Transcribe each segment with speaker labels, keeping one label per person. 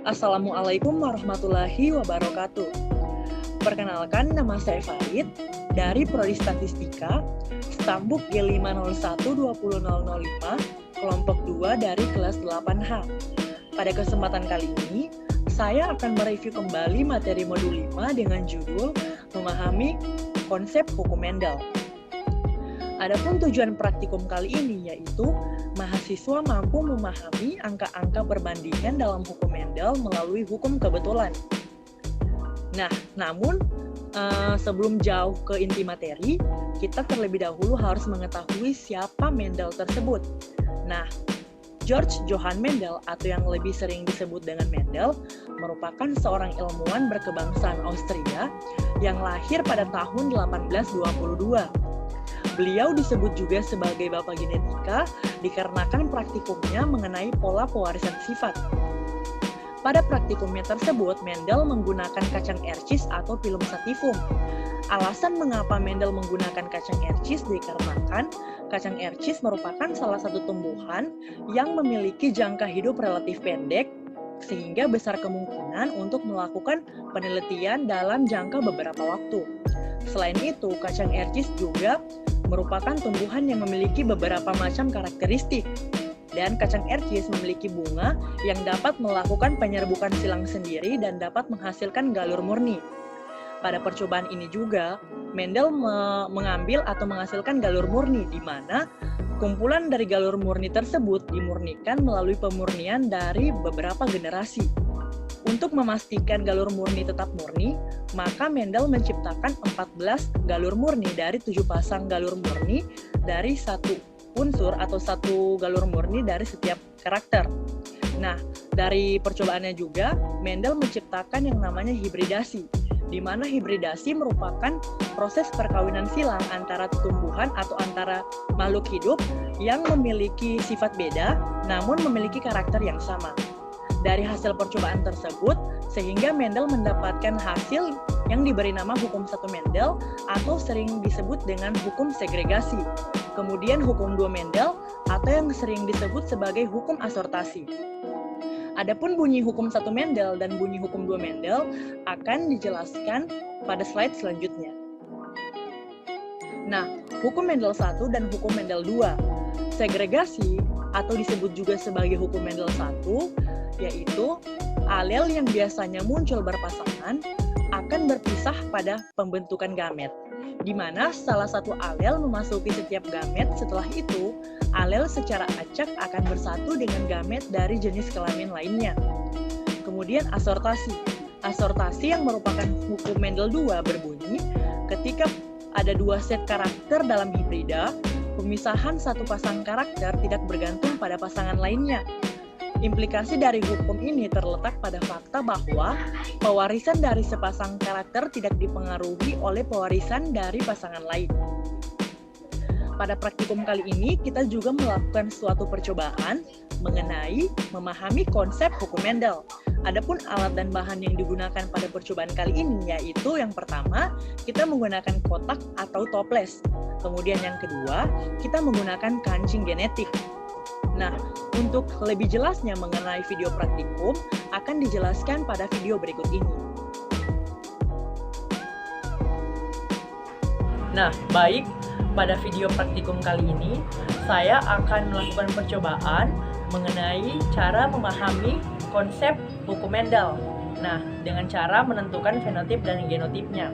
Speaker 1: Assalamualaikum warahmatullahi wabarakatuh. Perkenalkan, nama saya Farid dari Prodi Statistika, Stambuk G501-20005, kelompok 2 dari kelas 8H. Pada kesempatan kali ini, saya akan mereview kembali materi modul 5 dengan judul Memahami Konsep Hukum Mendel. Adapun tujuan praktikum kali ini yaitu mahasiswa mampu memahami angka-angka perbandingan dalam hukum Mendel melalui hukum kebetulan. Nah, namun sebelum jauh ke inti materi, kita terlebih dahulu harus mengetahui siapa Mendel tersebut. Nah, George Johann Mendel atau yang lebih sering disebut dengan Mendel merupakan seorang ilmuwan berkebangsaan Austria yang lahir pada tahun 1822. Beliau disebut juga sebagai Bapak Genetika dikarenakan praktikumnya mengenai pola pewarisan sifat. Pada praktikumnya tersebut, Mendel menggunakan kacang Ercis atau Pilum sativum. Alasan mengapa Mendel menggunakan kacang Ercis dikarenakan kacang Ercis merupakan salah satu tumbuhan yang memiliki jangka hidup relatif pendek, sehingga besar kemungkinan untuk melakukan penelitian dalam jangka beberapa waktu. Selain itu, kacang Ercis juga merupakan tumbuhan yang memiliki beberapa macam karakteristik. Dan kacang Ercis memiliki bunga yang dapat melakukan penyerbukan silang sendiri dan dapat menghasilkan galur murni. Pada percobaan ini juga, Mendel mengambil atau menghasilkan galur murni, di mana kumpulan dari galur murni tersebut dimurnikan melalui pemurnian dari beberapa generasi. Untuk memastikan galur murni tetap murni, maka Mendel menciptakan 14 galur murni dari 7 pasang galur murni dari satu unsur atau satu galur murni dari setiap karakter. Nah, dari percobaannya juga, Mendel menciptakan yang namanya hibridasi, di mana hibridasi merupakan proses perkawinan silang antara tumbuhan atau antara makhluk hidup yang memiliki sifat beda, namun memiliki karakter yang sama. Dari hasil percobaan tersebut, sehingga Mendel mendapatkan hasil yang diberi nama hukum 1 Mendel atau sering disebut dengan hukum segregasi. Kemudian hukum 2 Mendel atau yang sering disebut sebagai hukum asortasi. Adapun bunyi hukum 1 Mendel dan bunyi hukum 2 Mendel akan dijelaskan pada slide selanjutnya. Nah, hukum Mendel 1 dan hukum Mendel 2. Segregasi atau disebut juga sebagai hukum Mendel 1 yaitu alel yang biasanya muncul berpasangan akan berpisah pada pembentukan gamet, di mana salah satu alel memasuki setiap gamet. Setelah itu, alel secara acak akan bersatu dengan gamet dari jenis kelamin lainnya. Kemudian asortasi. Asortasi yang merupakan hukum Mendel 2 berbunyi, ketika ada 2 set karakter dalam hibrida, pemisahan satu pasang karakter tidak bergantung pada pasangan lainnya. Implikasi dari hukum ini terletak pada fakta bahwa pewarisan dari sepasang karakter tidak dipengaruhi oleh pewarisan dari pasangan lain. Pada praktikum kali ini, kita juga melakukan suatu percobaan mengenai memahami konsep hukum Mendel. Adapun alat dan bahan yang digunakan pada percobaan kali ini yaitu yang pertama, kita menggunakan kotak atau toples. Kemudian yang kedua, kita menggunakan kancing genetik. Nah, untuk lebih jelasnya mengenai video praktikum akan dijelaskan pada video berikut ini. Nah, baik, pada video praktikum kali ini saya akan melakukan percobaan mengenai cara memahami konsep hukum Mendel. Nah, dengan cara menentukan fenotip dan genotipnya.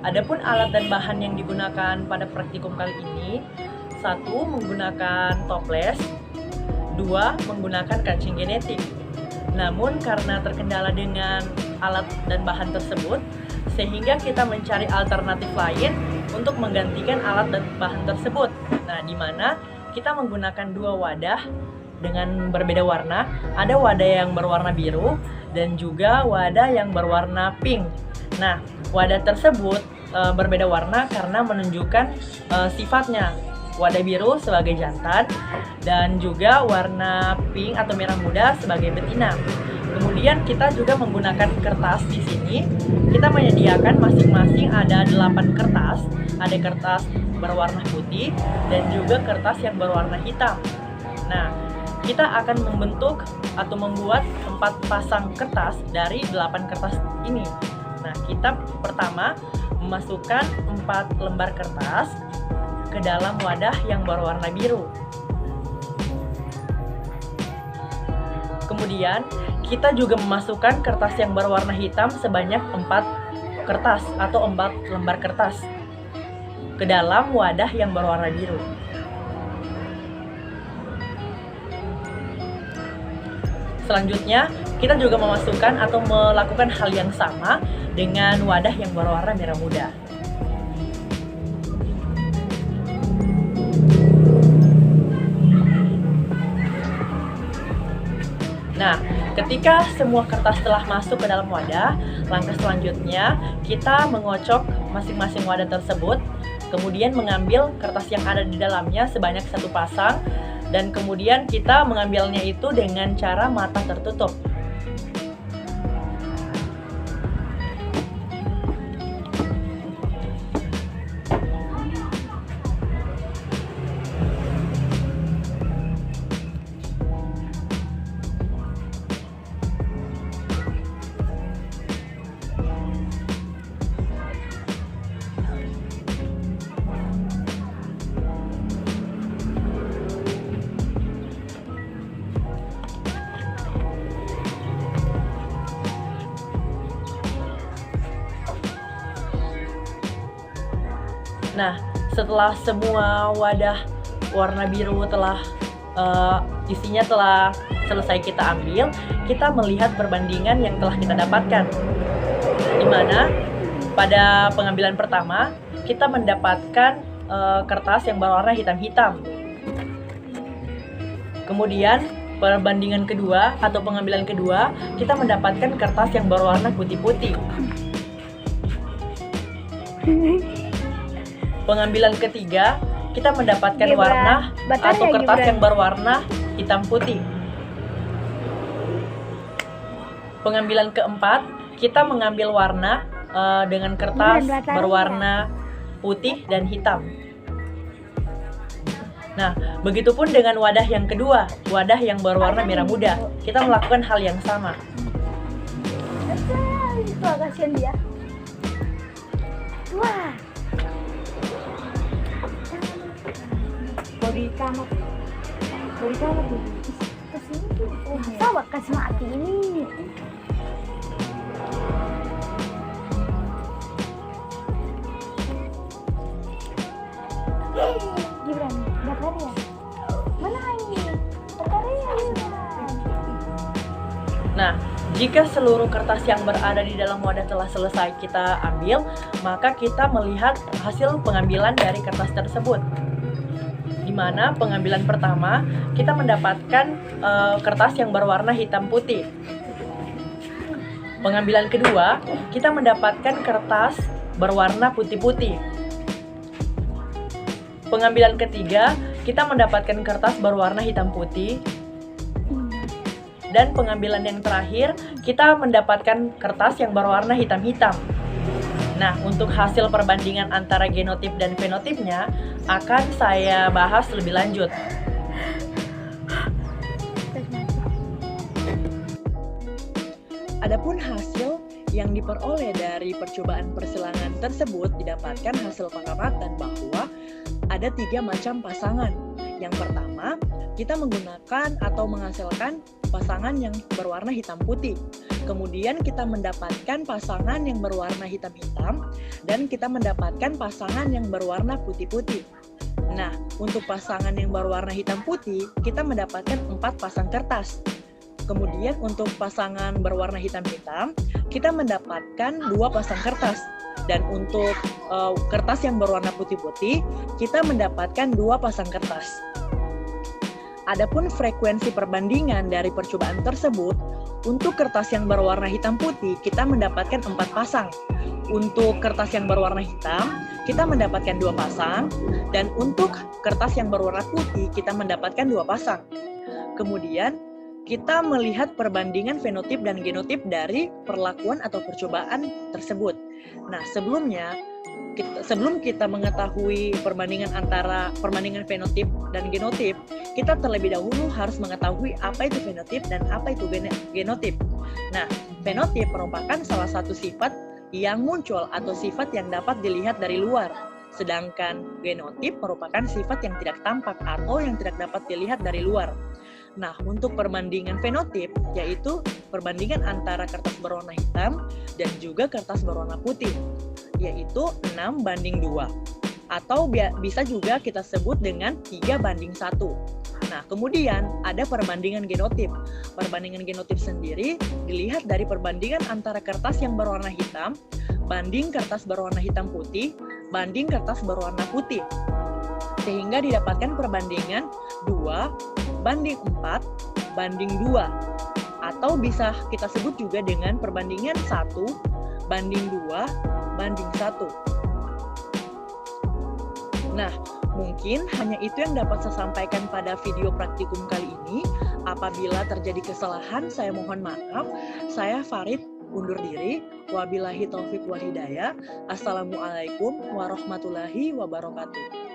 Speaker 1: Adapun alat dan bahan yang digunakan pada praktikum kali ini, 1. Menggunakan toples, 2. Menggunakan kancing genetik. Namun karena terkendala dengan alat dan bahan tersebut, sehingga kita mencari alternatif lain untuk menggantikan alat dan bahan tersebut. Nah, di mana kita menggunakan 2 wadah dengan berbeda warna. Ada wadah yang berwarna biru dan juga wadah yang berwarna pink. Nah, wadah tersebut berbeda warna karena menunjukkan sifatnya. Wadah biru sebagai jantan dan juga warna pink atau merah muda sebagai betina. Kemudian kita juga menggunakan kertas di sini. Kita menyediakan masing-masing ada 8 kertas. Ada kertas berwarna putih dan juga kertas yang berwarna hitam. Nah, kita akan membentuk atau membuat 4 pasang kertas dari 8 kertas ini. Nah, kita pertama memasukkan 4 lembar kertas ke dalam wadah yang berwarna biru. Kemudian, kita juga memasukkan kertas yang berwarna hitam sebanyak 4 kertas atau 4 lembar kertas ke dalam wadah yang berwarna biru. Selanjutnya, kita juga memasukkan atau melakukan hal yang sama dengan wadah yang berwarna merah muda. Nah, ketika semua kertas telah masuk ke dalam wadah, langkah selanjutnya kita mengocok masing-masing wadah tersebut, kemudian mengambil kertas yang ada di dalamnya sebanyak 1 pasang, dan kemudian kita mengambilnya itu dengan cara mata tertutup. Nah, setelah semua wadah warna biru telah isinya telah selesai kita ambil, kita melihat perbandingan yang telah kita dapatkan. Di mana pada pengambilan pertama kita mendapatkan kertas yang berwarna hitam-hitam. Kemudian perbandingan kedua atau pengambilan kedua kita mendapatkan kertas yang berwarna putih-putih. Pengambilan ketiga, kita mendapatkan warna atau kertas yang berwarna hitam putih. Pengambilan keempat, kita mengambil warna dengan kertas berwarna putih dan hitam. Nah, begitupun dengan wadah yang kedua, wadah yang berwarna merah muda. Kita melakukan hal yang sama.
Speaker 2: Kasihan dia. Wah. Di kamar tuh kesini tuh masa wakas mati ini. Gibran, baterai ya? Mana ini? Baterai ya, Gibran.
Speaker 1: Nah, jika seluruh kertas yang berada di dalam wadah telah selesai kita ambil, maka kita melihat hasil pengambilan dari kertas tersebut. Di mana pengambilan pertama kita mendapatkan kertas yang berwarna hitam putih. Pengambilan kedua kita mendapatkan kertas berwarna putih-putih. Pengambilan ketiga kita mendapatkan kertas berwarna hitam putih. Dan pengambilan yang terakhir kita mendapatkan kertas yang berwarna hitam-hitam. Nah, untuk hasil perbandingan antara genotip dan fenotipnya akan saya bahas lebih lanjut. Adapun hasil yang diperoleh dari percobaan persilangan tersebut didapatkan hasil pengamatan bahwa ada 3 macam pasangan. Yang pertama, kita menggunakan atau menghasilkan pasangan yang berwarna hitam putih. Kemudian kita mendapatkan pasangan yang berwarna hitam-hitam dan kita mendapatkan pasangan yang berwarna putih-putih. Nah, untuk pasangan yang berwarna hitam putih, kita mendapatkan 4 pasang kertas. Kemudian untuk pasangan berwarna hitam-hitam, kita mendapatkan 2 pasang kertas. Dan untuk kertas yang berwarna putih-putih, kita mendapatkan 2 pasang kertas. Adapun frekuensi perbandingan dari percobaan tersebut, untuk kertas yang berwarna hitam putih, kita mendapatkan 4 pasang. Untuk kertas yang berwarna hitam, kita mendapatkan 2 pasang. Dan untuk kertas yang berwarna putih, kita mendapatkan 2 pasang. Kemudian, kita melihat perbandingan fenotip dan genotip dari perlakuan atau percobaan tersebut. Nah, sebelumnya, sebelum kita mengetahui perbandingan antara perbandingan fenotip dan genotip, kita terlebih dahulu harus mengetahui apa itu fenotip dan apa itu genotip. Nah, fenotip merupakan salah satu sifat yang muncul atau sifat yang dapat dilihat dari luar. Sedangkan genotip merupakan sifat yang tidak tampak atau yang tidak dapat dilihat dari luar. Nah, untuk perbandingan fenotip, yaitu perbandingan antara kertas berwarna hitam dan juga kertas berwarna putih, yaitu 6:2. Atau bisa juga kita sebut dengan 3:1. Nah, kemudian ada perbandingan genotip. Perbandingan genotip sendiri dilihat dari perbandingan antara kertas yang berwarna hitam banding kertas berwarna hitam putih banding kertas berwarna putih. Sehingga didapatkan perbandingan 2:4:2. Atau bisa kita sebut juga dengan perbandingan 1:2:1. Nah, mungkin hanya itu yang dapat saya sampaikan pada video praktikum kali ini. Apabila terjadi kesalahan, saya mohon maaf. Saya Farid undur diri. Wabillahi taufiq wal hidayah. Assalamualaikum warahmatullahi wabarakatuh.